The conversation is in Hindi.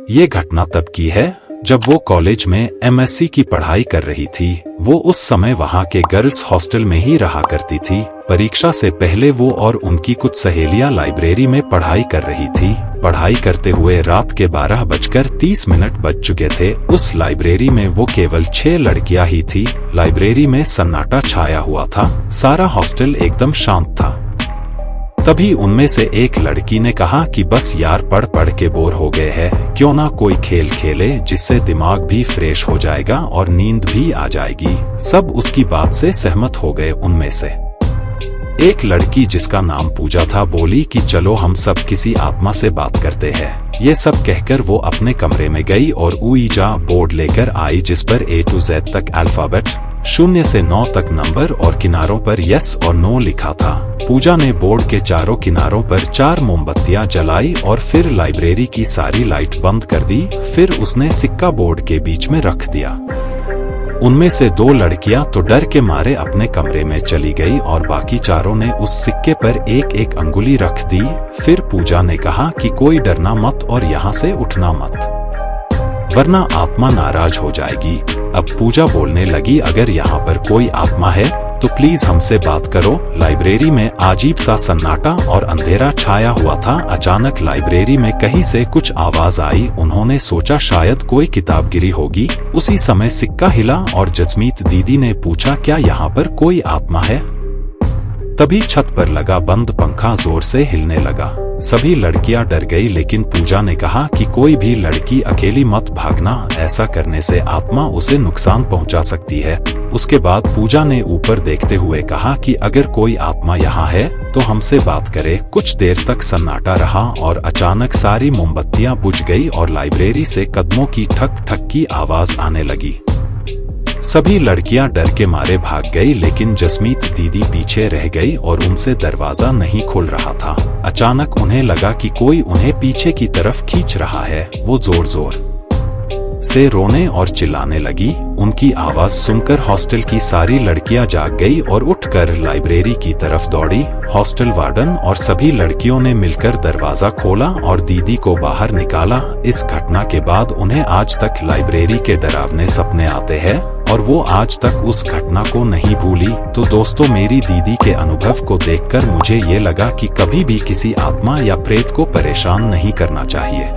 ये घटना तब की है जब वो कॉलेज में एमएससी की पढ़ाई कर रही थी। वो उस समय वहाँ के गर्ल्स हॉस्टल में ही रहा करती थी। परीक्षा से पहले वो और उनकी कुछ सहेलियां लाइब्रेरी में पढ़ाई कर रही थी। पढ़ाई करते हुए रात के 12:30 बज चुके थे। उस लाइब्रेरी में वो केवल 6 लड़कियां ही थी। लाइब्रेरी में सन्नाटा छाया हुआ था। सारा हॉस्टल एकदम शांत था। तभी उनमें से एक लड़की ने कहा कि बस यार पढ़ पढ़ के बोर हो गए हैं, क्यों ना कोई खेल खेले जिससे दिमाग भी फ्रेश हो जाएगा और नींद भी आ जाएगी। सब उसकी बात से सहमत हो गए। उनमें से एक लड़की जिसका नाम पूजा था बोली कि चलो हम सब किसी आत्मा से बात करते हैं। ये सब कहकर वो अपने कमरे में गई और ऊईजा बोर्ड लेकर आई जिस पर A to Z तक अल्फाबेट 0 से 9 तक नंबर और किनारों पर यस और नो लिखा था। पूजा ने बोर्ड के चारों किनारों पर 4 मोमबत्तियां जलाई और फिर लाइब्रेरी की सारी लाइट बंद कर दी। फिर उसने सिक्का बोर्ड के बीच में रख दिया। उनमें से 2 लड़कियां तो डर के मारे अपने कमरे में चली गई और बाकी चारों ने उस सिक्के पर एक एक अंगुली रख दी। फिर पूजा ने कहा कि कोई डरना मत और यहाँ से उठना मत, वरना आत्मा नाराज हो जाएगी। अब पूजा बोलने लगी, अगर यहाँ पर कोई आत्मा है तो प्लीज हमसे बात करो। लाइब्रेरी में अजीब सा सन्नाटा और अंधेरा छाया हुआ था। अचानक लाइब्रेरी में कहीं से कुछ आवाज आई। उन्होंने सोचा शायद कोई किताब गिरी होगी। उसी समय सिक्का हिला और जसमीत दीदी ने पूछा, क्या यहाँ पर कोई आत्मा है? तभी छत पर लगा बंद पंखा जोर से हिलने लगा। सभी लड़कियां डर गई, लेकिन पूजा ने कहा कि कोई भी लड़की अकेली मत भागना, ऐसा करने से आत्मा उसे नुकसान पहुंचा सकती है। उसके बाद पूजा ने ऊपर देखते हुए कहा कि अगर कोई आत्मा यहाँ है तो हमसे बात करे। कुछ देर तक सन्नाटा रहा और अचानक सारी मोमबत्तियां बुझ गई और लाइब्रेरी से कदमों की ठक ठक की आवाज आने लगी। सभी लड़कियां डर के मारे भाग गई, लेकिन जसमीत दीदी पीछे रह गई और उनसे दरवाजा नहीं खुल रहा था। अचानक उन्हें लगा कि कोई उन्हें पीछे की तरफ खींच रहा है। वो जोर जोर से रोने और चिल्लाने लगी। उनकी आवाज सुनकर हॉस्टल की सारी लड़कियां जाग गई और उठकर लाइब्रेरी की तरफ दौड़ी। हॉस्टल वार्डन और सभी लड़कियों ने मिलकर दरवाजा खोला और दीदी को बाहर निकाला। इस घटना के बाद उन्हें आज तक लाइब्रेरी के डरावने सपने आते हैं और वो आज तक उस घटना को नहीं भूली। तो दोस्तों, मेरी दीदी के अनुभव को देखकर मुझे ये लगा कि कभी भी किसी आत्मा या प्रेत को परेशान नहीं करना चाहिए।